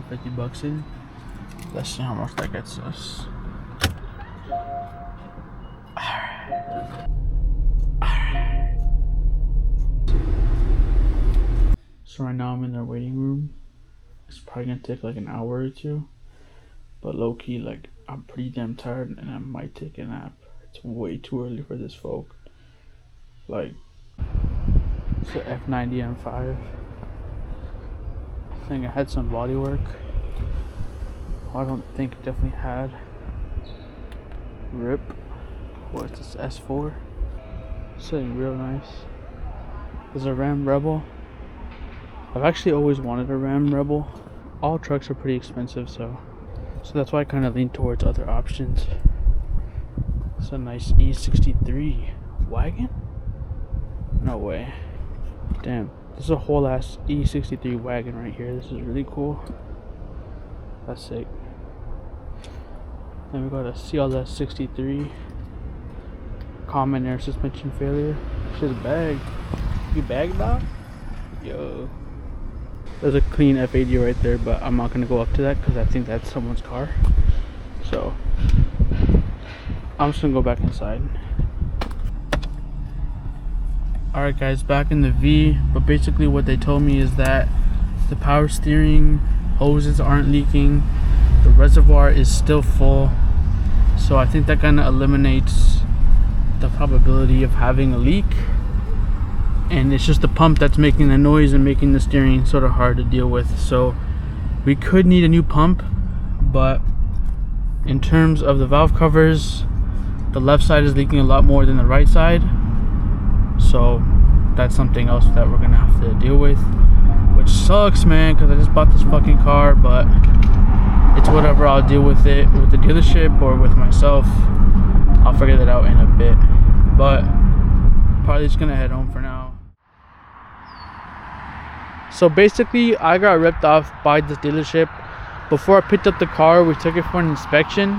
put 50 bucks in. Let's see how much that gets us. So right now I'm in their waiting room. It's probably gonna take like an hour or two. But low key, like, I'm pretty damn tired and I might take a nap. It's way too early for this, folk. Like, it's a F90 M5. I think I had some body work. I don't think it definitely had. RIP. What's this, S4? It's like real nice. There's a Ram Rebel. I've actually always wanted a Ram Rebel. All trucks are pretty expensive, so that's why I kind of lean towards other options. It's a nice E63 wagon? No way. Damn, this is a whole ass E63 wagon right here. This is really cool. That's sick. Then we got a CLS 63. Common air suspension failure. Shit's bag. You bagged out? Yo. There's a clean F80 right there, but I'm not gonna go up to that because I think that's someone's car. So I'm just gonna go back inside. Alright guys, back in the V, but basically what they told me is that the power steering hoses aren't leaking, the reservoir is still full, so I think that kind of eliminates the probability of having a leak. And it's just the pump that's making the noise and making the steering sort of hard to deal with. So we could need a new pump, but in terms of the valve covers, the left side is leaking a lot more than the right side. So that's something else that we're gonna have to deal with, which sucks, man, because I just bought this fucking car, but it's whatever. I'll deal with it with the dealership or with myself. I'll figure that out in a bit, but probably just gonna head home for now. So basically, I got ripped off by this dealership. Before I picked up the car, we took it for an inspection,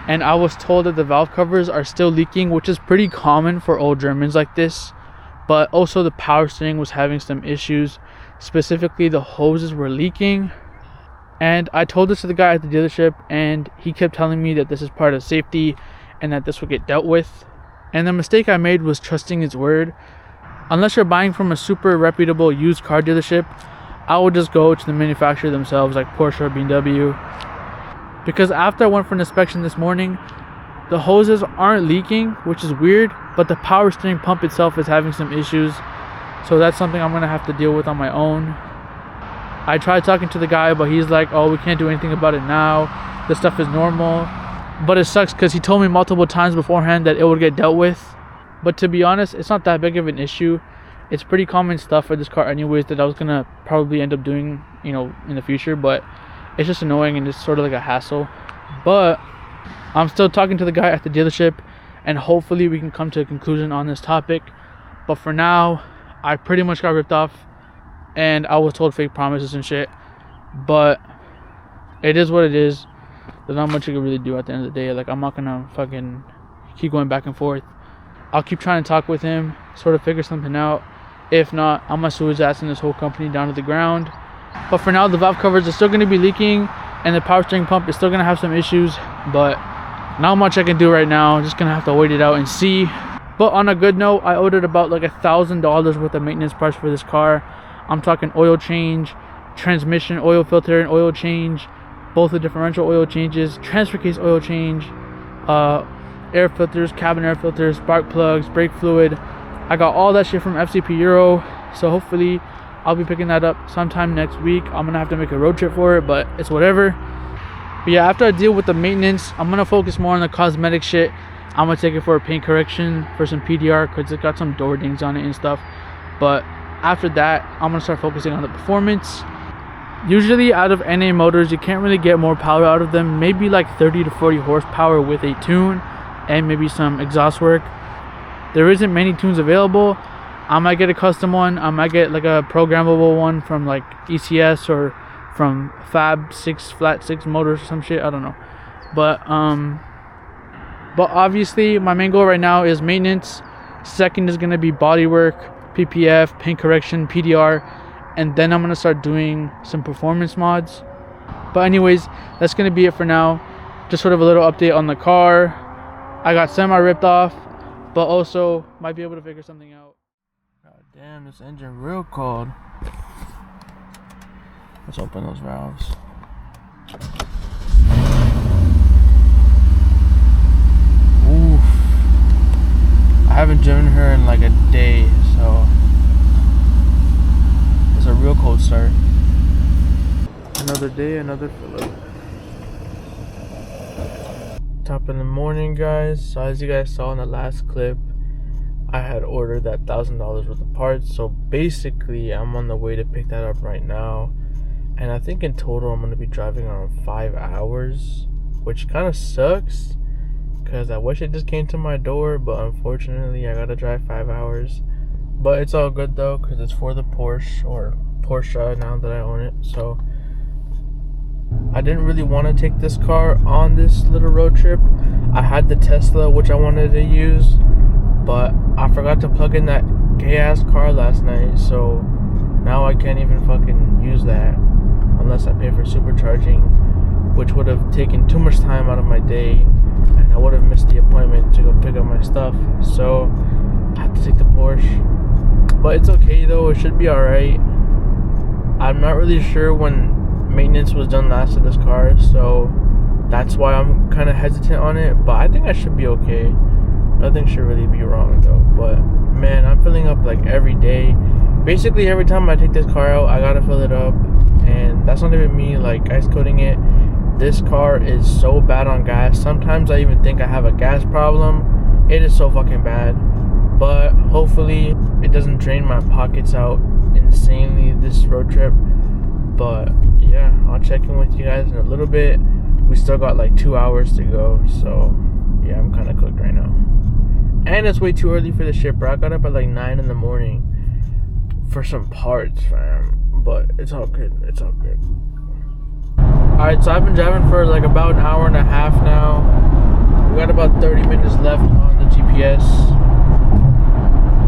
and I was told that the valve covers are still leaking, which is pretty common for old Germans like this. But also the power steering was having some issues. Specifically, the hoses were leaking. And I told this to the guy at the dealership, and he kept telling me that this is part of safety and that this would get dealt with. And the mistake I made was trusting his word. Unless you're buying from a super reputable used car dealership, I would just go to the manufacturer themselves, like Porsche or BMW. Because after I went for an inspection this morning, the hoses aren't leaking, which is weird, but the power steering pump itself is having some issues. So that's something I'm gonna have to deal with on my own. I tried talking to the guy, but he's like, oh, we can't do anything about it now. This stuff is normal. But it sucks because he told me multiple times beforehand that it would get dealt with. But to be honest, it's not that big of an issue. It's pretty common stuff for this car anyways that I was gonna probably end up doing, you know, in the future. But it's just annoying and it's sort of like a hassle. But I'm still talking to the guy at the dealership, and hopefully we can come to a conclusion on this topic. But for now, I pretty much got ripped off, and I was told fake promises and shit. But it is what it is. There's not much you can really do at the end of the day. Like, I'm not gonna fucking keep going back and forth. I'll keep trying to talk with him, sort of figure something out. If not, I'm gonna sue his ass and this whole company down to the ground. But for now, the valve covers are still gonna be leaking, and the power steering pump is still gonna have some issues. But not much I can do right now. I'm just gonna have to wait it out and see. But on a good note, I ordered about like $1,000 worth of maintenance parts for this car. I'm talking oil change, transmission oil filter and oil change, both the differential oil changes, transfer case oil change, air filters, cabin air filters, spark plugs, brake fluid. I got all that shit from FCP Euro, so hopefully I'll be picking that up sometime next week. I'm gonna have to make a road trip for it, but it's whatever. But yeah, after I deal with the maintenance, I'm gonna focus more on the cosmetic shit. I'm gonna take it for a paint correction for some PDR because it got some door dings on it and stuff. But after that, I'm gonna start focusing on the performance. Usually out of NA motors, you can't really get more power out of them. Maybe like 30 to 40 horsepower with a tune and maybe some exhaust work. There isn't many tunes available. I might get a custom one. I might get like a programmable one from like ECS or from Fab 6 Flat 6 Motors or some shit. I don't know. But obviously my main goal right now is maintenance. Second is gonna be body work, PPF, paint correction, PDR, and then I'm gonna start doing some performance mods. But anyways, that's gonna be it for now. Just sort of a little update on the car. I got semi ripped off, but also might be able to figure something out. God damn, this engine real cold. Let's open those valves. Oof. I haven't driven her in like a day, so it's a real cold start. Another day, another fill up. Top in the morning, guys. So as you guys saw in the last clip, I had ordered that $1,000 worth of parts. So basically, I'm on the way to pick that up right now. And I think in total, I'm going to be driving around 5 hours, which kind of sucks because I wish it just came to my door, but unfortunately, I got to drive 5 hours. But it's all good though, because it's for the Porsche, or Porsche now that I own it. So I didn't really want to take this car on this little road trip. I had the Tesla, which I wanted to use, but I forgot to plug in that gay ass car last night, so now I can't even fucking use that unless I pay for supercharging, which would have taken too much time out of my day, and I would have missed the appointment to go pick up my stuff. So I had to take the Porsche, but it's okay though. It should be alright. I'm not really sure when maintenance was done last of this car, so that's why I'm kind of hesitant on it, but I think I should be okay. Nothing should really be wrong though. But man, I'm filling up like every day. Basically every time I take this car out, I gotta fill it up, and that's not even me like ice coating it. This car is so bad on gas. Sometimes I even think I have a gas problem. It is so fucking bad, but hopefully it doesn't drain my pockets out insanely this road trip. But yeah, I'll check in with you guys in a little bit. We still got like 2 hours to go, so yeah, I'm kind of cooked right now. And it's way too early for the shit, bro. I got up at like 9 in the morning for some parts, fam. But it's all good. It's all good. Alright, so I've been driving for like about an hour and a half now. We got about 30 minutes left on the GPS.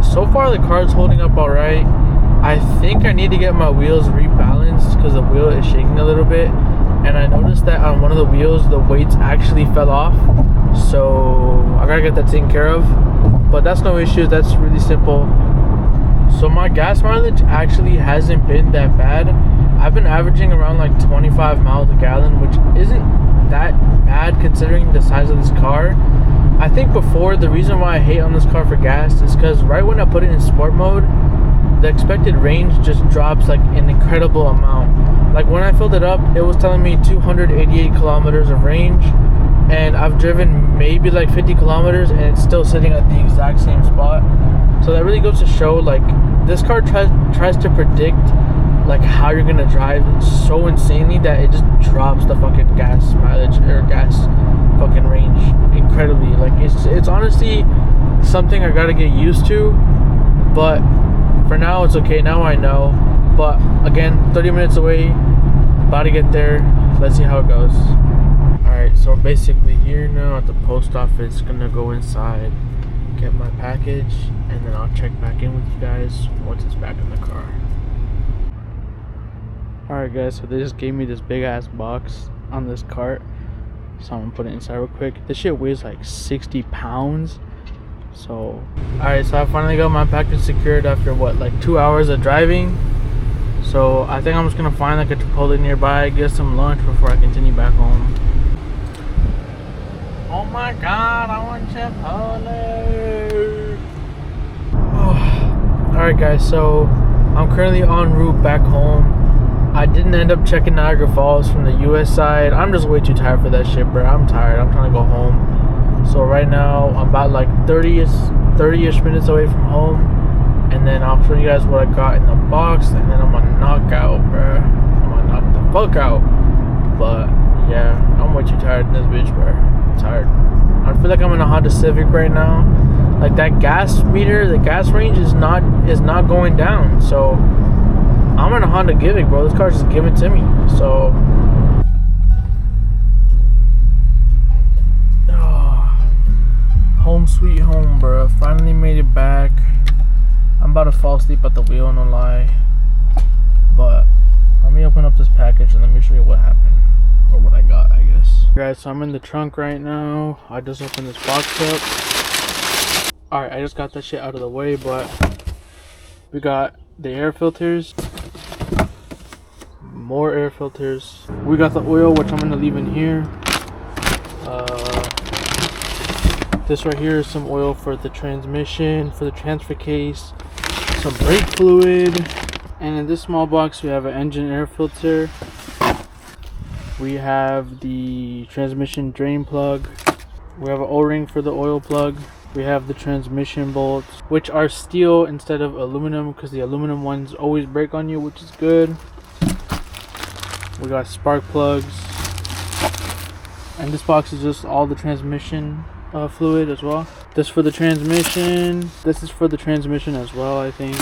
So far, the car's holding up alright. I think I need to get my wheels rebalanced because the wheel is shaking a little bit. And I noticed that on one of the wheels, the weights actually fell off. So I gotta get that taken care of. But that's no issue. That's really simple. So my gas mileage actually hasn't been that bad. I've been averaging around like 25 miles a gallon, which isn't that bad considering the size of this car. I think before, the reason why I hate on this car for gas is because right when I put it in sport mode, the expected range just drops like an incredible amount. Like when I filled it up, it was telling me 288 kilometers of range, and I've driven maybe like 50 kilometers and it's still sitting at the exact same spot. So that really goes to show like this car tries to predict like how you're gonna drive so insanely that it just drops the fucking gas mileage or gas fucking range incredibly. Like it's honestly something I gotta get used to, but for now it's okay. Now I know. But again, 30 minutes away, about to get there. Let's see how it goes. Alright, so basically here now at the post office, gonna go inside, get my package, and then I'll check back in with you guys once it's back in the car. Alright guys, so they just gave me this big ass box on this cart, so I'm gonna put it inside real quick. This shit weighs like 60 pounds. So alright, so I finally got my package secured after what, like 2 hours of driving. So I think I'm just gonna find like a Chipotle nearby, get some lunch before I continue back home. Oh my god, I want Chipotle. Alright guys, so I'm currently en route back home. I didn't end up checking Niagara Falls from the US side. I'm just way too tired for that shit, bro. I'm tired. I'm trying to go home. So right now I'm about like 30-ish minutes away from home. And then I'll show you guys what I got in the box, and then I'm gonna knock out, bro. I'm gonna knock the fuck out. But yeah, I'm way too tired in this bitch, bro. I'm tired. I feel like I'm in a Honda Civic right now. Like that gas meter, the gas range is not going down. So I'm in a Honda Civic, bro. This car's just given to me. So home sweet home, bro. Finally made it back. I'm about to fall asleep at the wheel, no lie. But let me open up this package and let me show you what happened. or what I got, I guess. Guys, so I'm in the trunk right now. I just opened this box up. Alright, I just got that shit out of the way, but we got the air filters, more air filters. We got the oil, which I'm gonna leave in here. This right here is some oil for the transmission, for the transfer case, some brake fluid, and in this small box we have an engine air filter. We have the transmission drain plug. We have an O-ring for the oil plug. We have the transmission bolts, which are steel instead of aluminum, because the aluminum ones always break on you, which is good. We got spark plugs, and this box is just all the transmission fluid as well. This for the transmission. This is for the transmission as well, I think.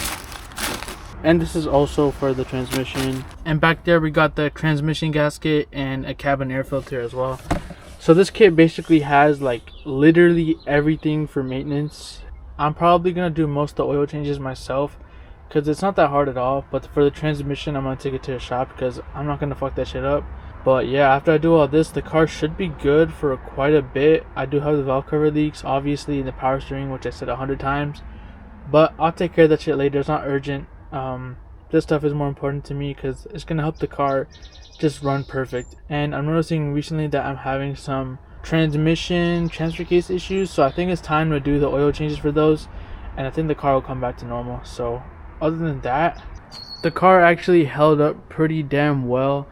And this is also for the transmission. And back there we got the transmission gasket and a cabin air filter as well. So this kit basically has like literally everything for maintenance. I'm probably gonna do most of the oil changes myself, because it's not that hard at all. But for the transmission, I'm gonna take it to a shop because I'm not gonna fuck that shit up. But yeah, after I do all this, the car should be good for quite a bit. I do have the valve cover leaks, obviously, in the power steering, which I said 100 times. But I'll take care of that shit later. It's not urgent. This stuff is more important to me because it's gonna help the car just run perfect. And I'm noticing recently that I'm having some transmission transfer case issues, so I think it's time to do the oil changes for those, and I think the car will come back to normal. So other than that, the car actually held up pretty damn well.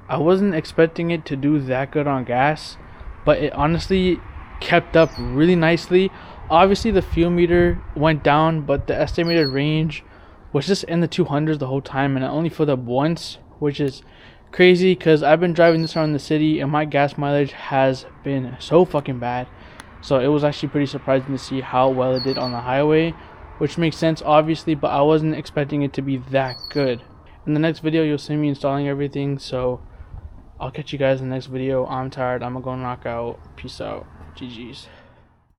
I wasn't expecting it to do that good on gas, but it honestly kept up really nicely. Obviously the fuel meter went down, but the estimated range was just in the 200s the whole time, and I only filled up once, which is crazy because I've been driving this around the city and my gas mileage has been so fucking bad. So it was actually pretty surprising to see how well it did on the highway, which makes sense obviously, but I wasn't expecting it to be that good. In the next video you'll see me installing everything, so I'll catch you guys in the next video. I'm tired. I'm gonna go knock out. Peace out. GG's.